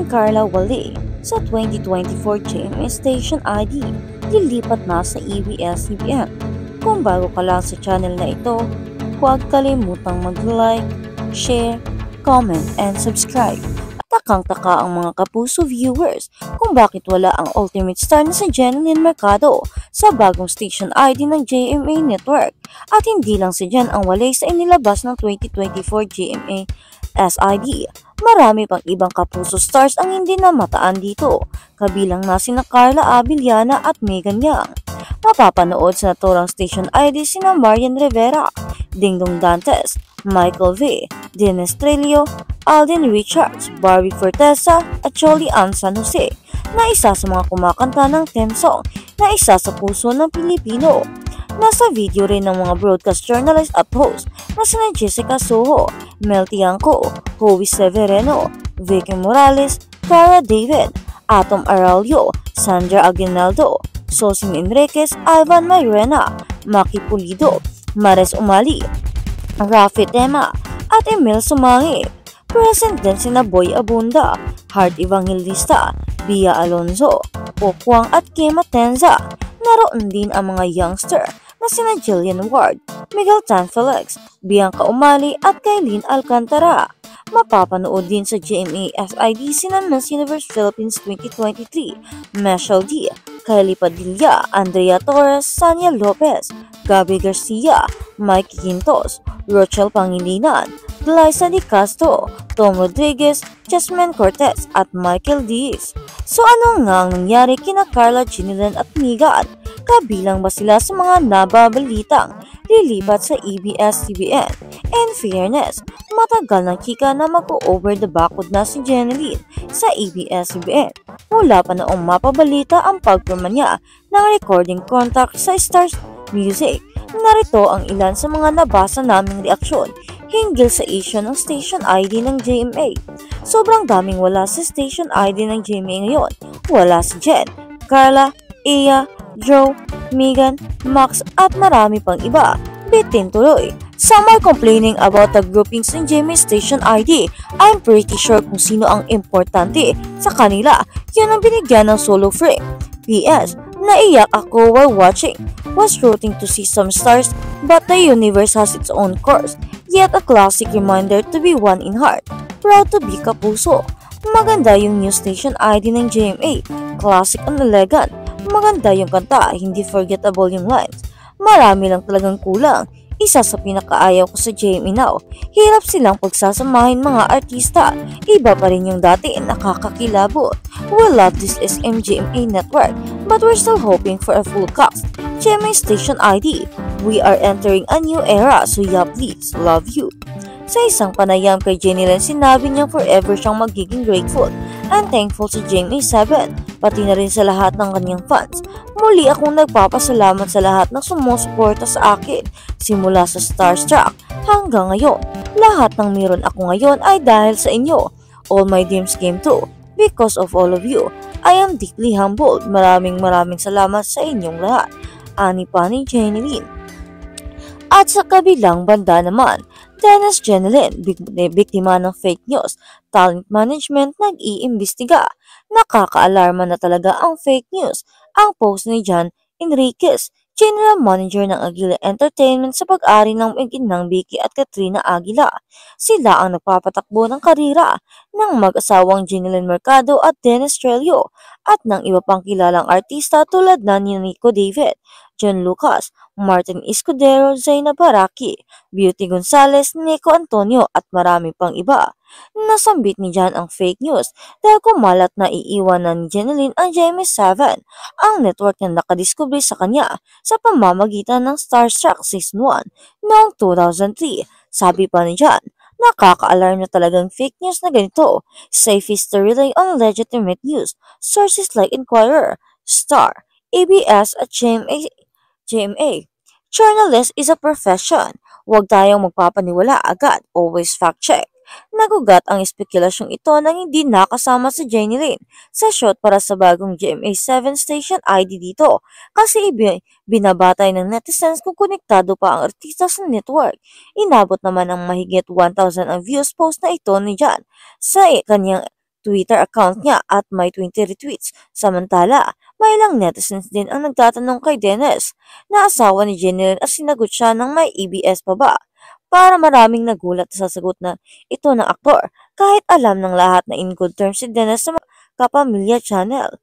Queen Carla Wally sa 2024 GMA Station ID lilipat na sa ABS-CBN. Kung bago ka lang sa channel na ito, huwag kalimutang mag-like, share, comment, and subscribe. Takang-taka ang mga kapuso viewers kung bakit wala ang ultimate star na si Jeneline Mercado sa bagong station ID ng GMA Network. At hindi lang si Jen ang walay sa inilabas ng 2024 GMA SID. Marami pang ibang kapuso stars ang hindi namataan dito, kabilang na sina Carla Abiliana at Megan Yang. Mapapanood sa naturang station ID sina Marian Rivera, Dingdong Dantes, Michael V, Dennis Trillo, Alden Richards, Barbie Fortesa at Jolie Ann San Jose na isa sa mga kumakanta ng theme song na isa sa puso ng Pilipino. Nasa video rin ng mga broadcast journalist at host na sina Jessica Soho, Mel Tiangco, Howie Severino, Vicky Morales, Cara David, Atom Arroyo, Sandra Aguinaldo, Sosing Enriquez, Ivan Mayrena, Maki Pulido, Mares Umali, Rafi Tema at Emil Sumangit. Present din sina Boy Abunda, Heart Evangelista, Bia Alonzo, Pokwang at Kim Atenza. Naroon din ang mga youngster na sina Jillian Ward, Miguel Tan Felix, Bianca Umali at Kailin Alcantara. Mapapanood din sa GMA SID sina Miss Universe Philippines 2023, Michelle D, Kylie Padilla, Andrea Torres, Sanya Lopez, Gabi Garcia, Mike Quintos, Rochelle Pangilinan, Glyza Di Castro, Tom Rodriguez, Jasmine Cortez at Michael Diaz. So ano nga ang nangyari kina Carla, Jeneline at Megan? Kabilang ba sila sa mga nababalitang lilipat sa ABS-CBN? In fairness, matagal ng chika na mag-over the backwood na si Jeneline sa ABS-CBN. Mula pa noong mapabalita ang pagpirma niya ng recording contract sa Stars Music. Narito ang ilan sa mga nabasa naming reaksyon hinggil sa issue ng station ID ng GMA. Sobrang daming wala sa station ID ng GMA ngayon. Wala si Jen, Carla, Iya, Joe, Megan, Max at marami pang iba. Bitin tuloy. Some are complaining about the groupings in GMA station ID. I'm pretty sure kung sino ang importante sa kanila. Yun ang binigyan ng solo frame. PS, naiyak ako while watching. Was rooting to see some stars, but the universe has its own course. Yet a classic reminder to be one in heart. Proud to be Kapuso. Maganda yung new station ID ng GMA. Classic and elegant. Maganda yung kanta, hindi forgettable yung lines. Marami lang talagang kulang. Isa sa pinakaayaw ko sa GMA Now, hirap silang pagsasamahin mga artista. Iba pa rin yung dati, nakakakilabot. We love this SMGMA network, but we're still hoping for a full cast. GMA Station ID, we are entering a new era, so yeah please, love you. Sa isang panayam kay Jeneline, sinabi niyang forever siyang magiging grateful and thankful sa GMA 7, pati na rin sa lahat ng kanyang fans. Muli akong nagpapasalamat sa lahat ng sumusuporta sa akin, simula sa Starstruck hanggang ngayon. Lahat ng meron ako ngayon ay dahil sa inyo. All my dreams came true because of all of you. I am deeply humbled. Maraming salamat sa inyong lahat. Ani pa ni Jeneline. At sa kabilang banda naman, Dennis Jeneline, biktima ng fake news, talent management nag-iimbestiga. Nakakaalarma na talaga ang fake news. Ang post ni John Enriquez, General Manager ng Aguila Entertainment sa pag-ari ng mag-inang Vicky at Katrina Aguila. Sila ang nagpapatakbo ng karira ng mag-asawang Jeneline Mercado at Dennis Trillo at ng iba pang kilalang artista tulad na ni Nico David, John Lucas, Martin Escudero, Zaina Baraki, Beauty Gonzalez, Nico Antonio at marami pang iba. Nasambit ni John ang fake news dahil kumalat na iiwan na ni Jeneline ang GMA 7, ang network na nakadiskubre sa kanya sa pamamagitan ng Starstruck Season 1 noong 2003. Sabi pa ni John, nakaka-alarm na talagang fake news na ganito. Safe is to rely on legitimate news. Sources like Inquirer, Star, ABS at GMA. Journalist is a profession. Huwag tayong magpapaniwala agad. Always fact-check. Nagugat ang espekulasyong ito nang hindi nakasama si Jeneline sa shoot para sa bagong GMA 7 station ID dito kasi binabatay ng netizens kung konektado pa ang artista sa network. Inabot naman ng mahigit 1,000 ang views post na ito ni John sa kanyang Twitter account niya at may 20 retweets. Samantala, may ilang netizens din ang nagtatanong kay Dennis na asawa ni Jenny at sinagot siya ng may EBS pa ba. Para maraming nagulat sa sagot na ito ng aktor kahit alam ng lahat na in good terms si Dennis sa Kapamilya Channel.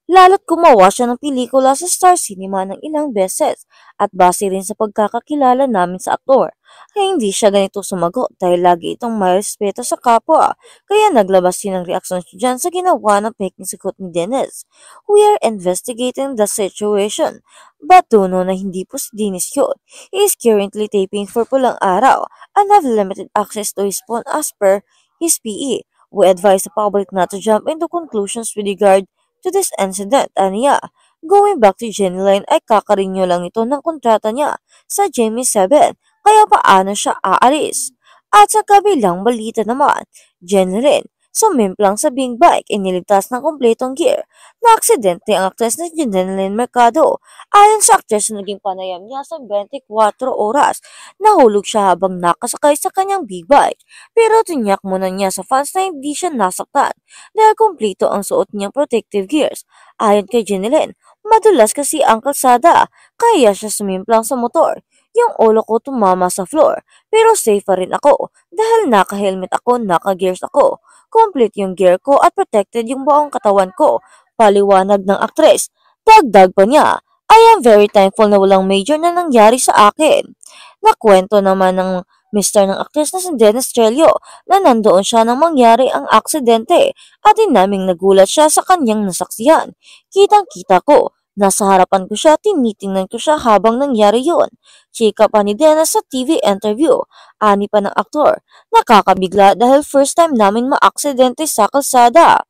Lalo't gumawa siya ng pelikula sa Star Cinema ng ilang beses at base rin sa pagkakakilala namin sa aktor, ay hindi siya ganito sumagot dahil lagi itong may respeto sa kapwa, kaya naglabas din ng reaksyon siya dyan sa ginawa ng peking sagot ni Dennis. We are investigating the situation, but do know na hindi po si Dennis yun. He is currently taping for Pulang Araw and have limited access to his phone as per his PE. We advise the public not to jump into conclusions with regard to this incident, aniya. Going back to Jenny Lane ay kakarinyo lang ito ng kontrata niya sa Jamie 7, kaya paano siya aalis? At sa kabilang balita naman, Jenny Lane, sumimplang sa Big Bike, iniligtas ng kompletong gear na aksidente ang aktres na Jenny Lane Mercado. Ayon sa aktres na naging panayam niya sa 24 oras, nahulog siya habang nakasakay sa kanyang Big Bike. Pero tinyak muna niya sa fans na hindi siya nasaktan dahil kumpleto ang suot niyang protective gears. Ayon kay Jenilyn, madulas kasi ang kalsada, kaya siya sumimplang sa motor. Yung ulo ko tumama sa floor, pero safe pa rin ako dahil naka-helmet ako, naka-gears ako. Complete yung gear ko at protected yung buong katawan ko, paliwanag ng aktres. Dagdag pa niya, I am very thankful na walang major na nangyari sa akin. Nakwento naman ng mister ng aktres na si Dennis Trello na nandoon siya nang mangyari ang aksidente at dinaming nagulat siya sa kanyang nasaksihan. Kitang-kita ko, nasa harapan ko siya, tinitingnan ko siya habang nangyari yun. Chika pa ni Dennis sa TV interview. Ani pa ng aktor, nakakabigla dahil first time namin maaksidente sa kalsada.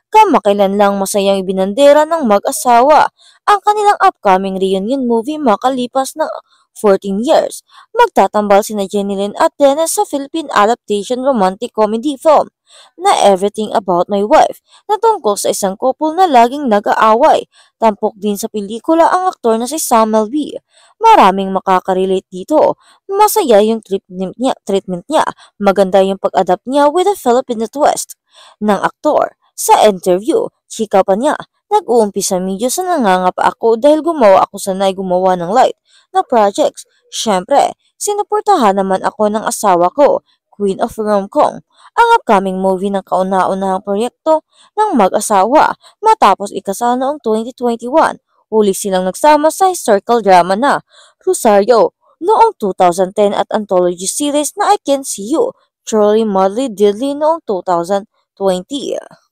Kamakailan lang masayang ibinandera ng mag-asawa ang kanilang upcoming reunion movie makalipas ng 14 years. Magtatambal sina Jenny Lynn at Dennis sa Philippine adaptation romantic comedy film na Everything About My Wife na tungkol sa isang couple na laging nag-aaway. Tampok din sa pelikula ang aktor na si Samuel B. Maraming makakarelate dito. Masaya yung treatment niya, maganda yung pag-adapt niya with a Filipino twist ng aktor. Sa interview, chika pa niya, nag-uumpisa medyo sa nangangapa ako dahil gumawa ako sanay gumawa ng light na projects. Siyempre, sinuportahan naman ako ng asawa ko, Queen of Rom-Com, ang upcoming movie ng kauna-unahang proyekto ng mag-asawa matapos ikasal noong 2021. Huli silang nagsama sa historical drama na Rosario noong 2010 at anthology series na I Can See You, Truly Madly Diddly noong 2020.